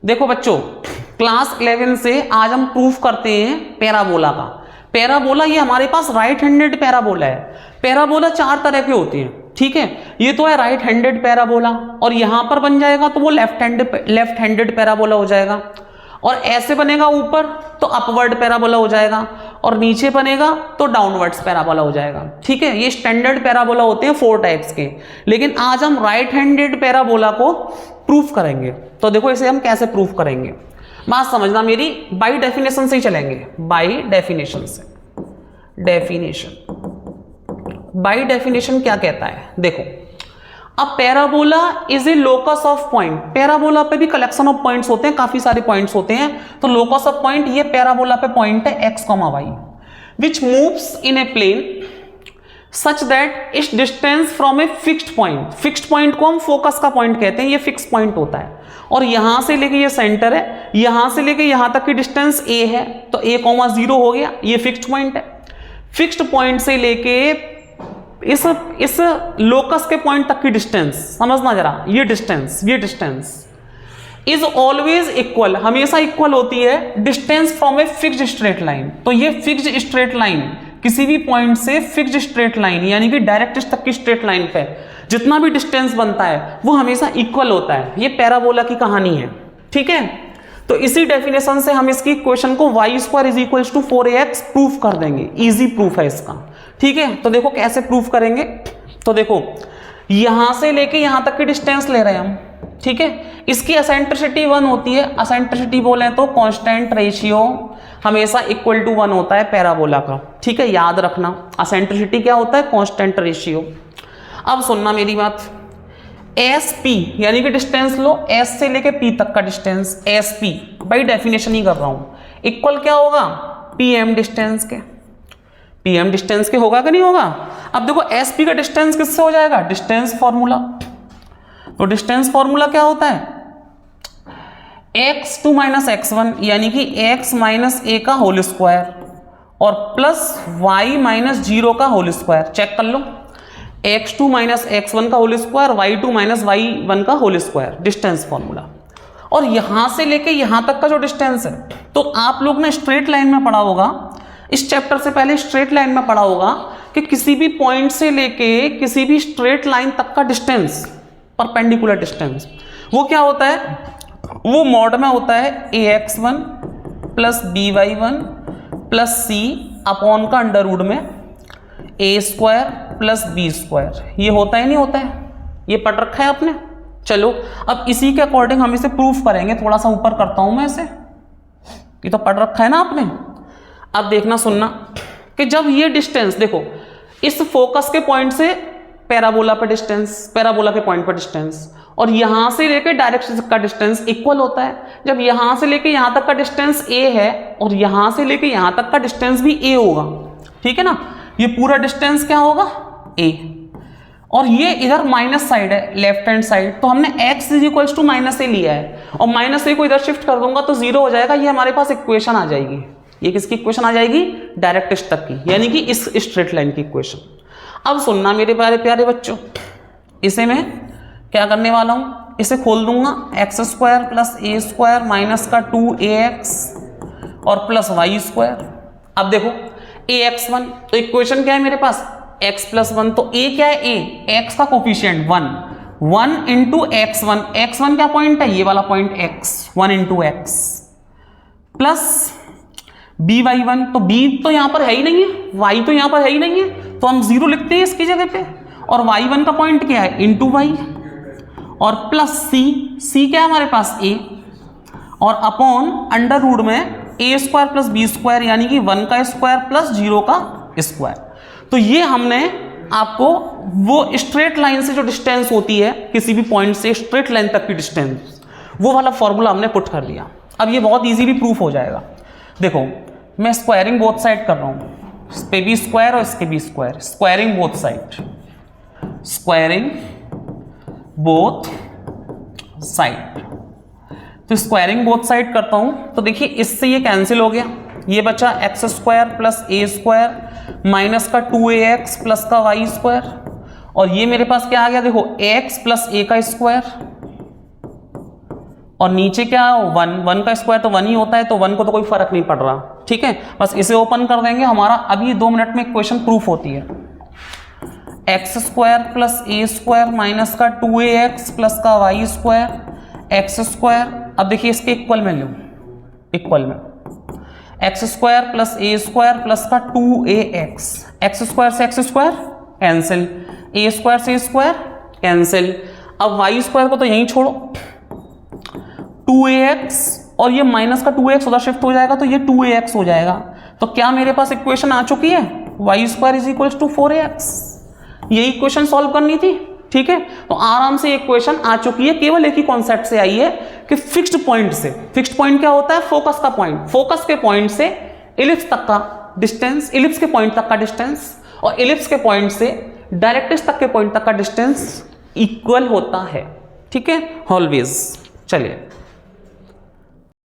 देखो बच्चों, क्लास 11 से आज हम प्रूफ करते हैं पैराबोला का। पैराबोला ये हमारे पास राइट हैंडेड पैराबोला है। पैराबोला 4 तरह के होते हैं, ठीक है। ये तो है राइट हैंडेड पैराबोला, और यहां पर बन जाएगा तो वो लेफ्ट हैंडेड पैराबोला हो जाएगा, और ऐसे बनेगा ऊपर तो अपवर्ड पैराबोला हो जाएगा, और नीचे बनेगा तो डाउनवर्ड्स पैराबोला हो जाएगा, ठीक है। ये स्टैंडर्ड पैराबोला होते हैं 4 टाइप्स के, लेकिन आज हम राइट हैंडेड पैराबोला को प्रूफ करेंगे। तो देखो इसे हम कैसे प्रूफ करेंगे, बात समझना मेरी। बाई डेफिनेशन से ही चलेंगे, बाई डेफिनेशन से। बाई डेफिनेशन क्या कहता है, देखो, अब parabola is a locus of point. Parabola पे भी कलेक्शन ऑफ पॉइंट्स होते हैं, काफी सारे पॉइंट्स होते हैं, तो लोकस ऑफ पॉइंट ये पैराबोला पे पॉइंट है x, y, which moves in a plane such that its distance from a fixed point. Fixed point को हम फोकस का पॉइंट कहते हैं, ये फिक्स पॉइंट होता है, और यहां से लेके ये सेंटर है, यहां से लेके यहां तक की डिस्टेंस a है, तो a, 0 हो गया, ये फिक्स्ड पॉइंट है। फिक्स्ड पॉइंट से लेके इस लोकस के पॉइंट तक की डिस्टेंस समझना जरा, ये डिस्टेंस इज ऑलवेज इक्वल, हमेशा इक्वल होती है distance from a fixed straight line. तो ये फिक्स्ड स्ट्रेट लाइन किसी भी पॉइंट से फिक्स्ड स्ट्रेट लाइन यानी कि डायरेक्ट्रिक्स तक की स्ट्रेट लाइन पे जितना भी डिस्टेंस बनता है वो हमेशा इक्वल होता है। ये पैराबोला की कहानी है, ठीक है। तो इसी डेफिनेशन से हम इसकी इक्वेशन को y² = 4ax प्रूफ कर देंगे। इजी प्रूफ है इसका, ठीक है। तो देखो कैसे प्रूफ करेंगे, तो देखो यहां से लेके यहां तक की डिस्टेंस ले रहे हैं हम, ठीक है। इसकी एसेंट्रिसिटी 1 होती है। एसेंट्रिसिटी बोले तो कांस्टेंट रेशियो हमेशा इक्वल टू 1 होता है पैराबोला का, ठीक है, याद रखना। एसेंट्रिसिटी क्या होता है, कांस्टेंट रेशियो। अब सुनना मेरी बात, एस पी यानी कि डिस्टेंस लो, एस से लेके पी तक का distance, S P by definition ही कर रहा हूं, इक्वल क्या होगा, पीएम डिस्टेंस के। पीएम डिस्टेंस के होगा कि नहीं होगा। अब देखो एस पी का डिस्टेंस किससे हो जाएगा, डिस्टेंस फॉर्मूला। तो डिस्टेंस फॉर्मूला क्या होता है, x2 - x1 यानी कि x - a का होल स्क्वायर और प्लस y - 0 का होल स्क्वायर। चेक कर लो, x2 - x1 का होल स्क्वायर, y2 - y1 का होल स्क्वायर, डिस्टेंस फॉर्मूला। और यहां से लेके यहां तक का जो डिस्टेंस है, तो आप लोग ने स्ट्रेट लाइन में पढ़ा होगा, इस चैप्टर से पहले स्ट्रेट लाइन में पढ़ा होगा कि किसी भी पॉइंट से लेके किसी भी स्ट्रेट लाइन तक का डिस्टेंस, परपेंडिकुलर डिस्टेंस, वो क्या होता है, वो मॉड में होता है ax1 + by1 + c अपॉन का अंडर रूट में a² + b²। ये होता है नहीं होता है, ये पढ़ रखा है आपने। चलो अब इसी के अकॉर्डिंग हम इसे प्रूफ करेंगे। थोड़ा सा ऊपर करता हूं मैं इसे, ये तो पढ़ रखा है ना आपने। अब देखना सुनना कि जब ये डिस्टेंस, देखो इस फोकस के पॉइंट से पैराबोला पे डिस्टेंस, पैराबोला के पॉइंट पर डिस्टेंस, और यहां से लेके डायरेक्ट का डिस्टेंस इक्वल होता है। जब यहां से लेके यहां तक का डिस्टेंस a है और यहां से लेके यहां तक का डिस्टेंस भी a होगा, ठीक है ना। ये पूरा डिस्टेंस क्या होगा, a, और ये इधर माइनस साइड है, लेफ्ट हैंड साइड, तो हमने x = -a लिया है, और -a को इधर शिफ्ट कर दूंगा तो 0 हो जाएगा। ये हमारे पास इक्वेशन आ जाएगी। ये किसकी इक्वेशन आ जाएगी, डायरेक्ट्रिक्स तक की, यानी कि इस स्ट्रेट लाइन की इक्वेशन। अब सुनना मेरे प्यारे प्यारे बच्चों, इसे मैं क्या करने वाला हूं, इसे खोल दूंगा, x² + a² - 2ax और प्लस y²। अब देखो ax1, तो इक्वेशन क्या है मेरे पास, x + 1, तो a क्या है, a, x का कोफिशिएंट 1 × x1, x1 क्या पॉइंट है, ये वाला point x, 1 × x plus by1, तो b तो यहां पर है ही नहीं है, y तो यहां पर है ही नहीं है, तो हम 0 लिखते हैं इसकी जगह पे, और y1 का पॉइंट क्या है, × y, और प्लस c क्या है हमारे पास, a, और अपॉन अंडर रूट में a² + b² यानी कि 1 का स्क्वायर प्लस 0 का स्क्वायर। तो ये हमने आपको वो स्ट्रेट लाइन से जो डिस्टेंस होती है किसी भी पॉइंट से स्ट्रेट लाइन तक की डिस्टेंस, वो वाला फॉर्मूला हमने पुट कर लिया। अब ये बहुत इजीली प्रूफ हो जाएगा। देखो मैं स्क्वायरिंग बोथ साइड कर रहा हूँ, इस पे b² और इसके b², squaring both side, squaring both side. तो स्क्वायरिंग बोथ साइड करता हूं, तो देखिए इससे ये कैंसिल हो गया, ये बचा x² + a² माइनस का 2ax प्लस का y², और ये मेरे पास क्या आ गया, देखो x + a² और नीचे क्या 1 का स्क्वायर तो 1 ही होता है, तो 1 को तो कोई फर्क नहीं पड़ रहा, ठीक है। बस इसे ओपन कर देंगे, हमारा अभी 2 मिनट में इक्वेशन प्रूफ होती है। एक्स स्क्वायर प्लस ए स्क्वायर माइनस का 2ax प्लस का वाई स्क्वायर एक्स स्क्वायर, अब देखिए इसके इक्वल में लो, इक्वल में एक्स स्क्वायर प्लस ए स्क्वायर प्लस का 2ax, एक्स स्क्वायर से एक्स स्क्वायर कैंसिल, ए स्क्वायर से स्क्वायर कैंसिल। अब वाई स्क्वायर को तो यहीं छोड़ो, 2ax और ये माइनस का 2x उधर शिफ्ट हो जाएगा तो ये 2ax हो जाएगा। तो क्या मेरे पास इक्वेशन आ चुकी है, y square is equal to 4ax। यही इक्वेशन सॉल्व करनी थी, ठीक है। तो आराम से इक्वेशन आ चुकी है, केवल एक ही कॉन्सेप्ट से आई है कि फिक्स्ड पॉइंट से, फिक्स्ड पॉइंट क्या होता है, फोकस का पॉइंट, फोकस के पॉइंट से इलिप्स तक का डिस्टेंस, इलिप्स के पॉइंट तक का डिस्टेंस और इलिप्स के पॉइंट से डायरेक्ट्रिक्स तक के पॉइंट तक का डिस्टेंस इक्वल होता है, ठीक है, ऑलवेज। चलिए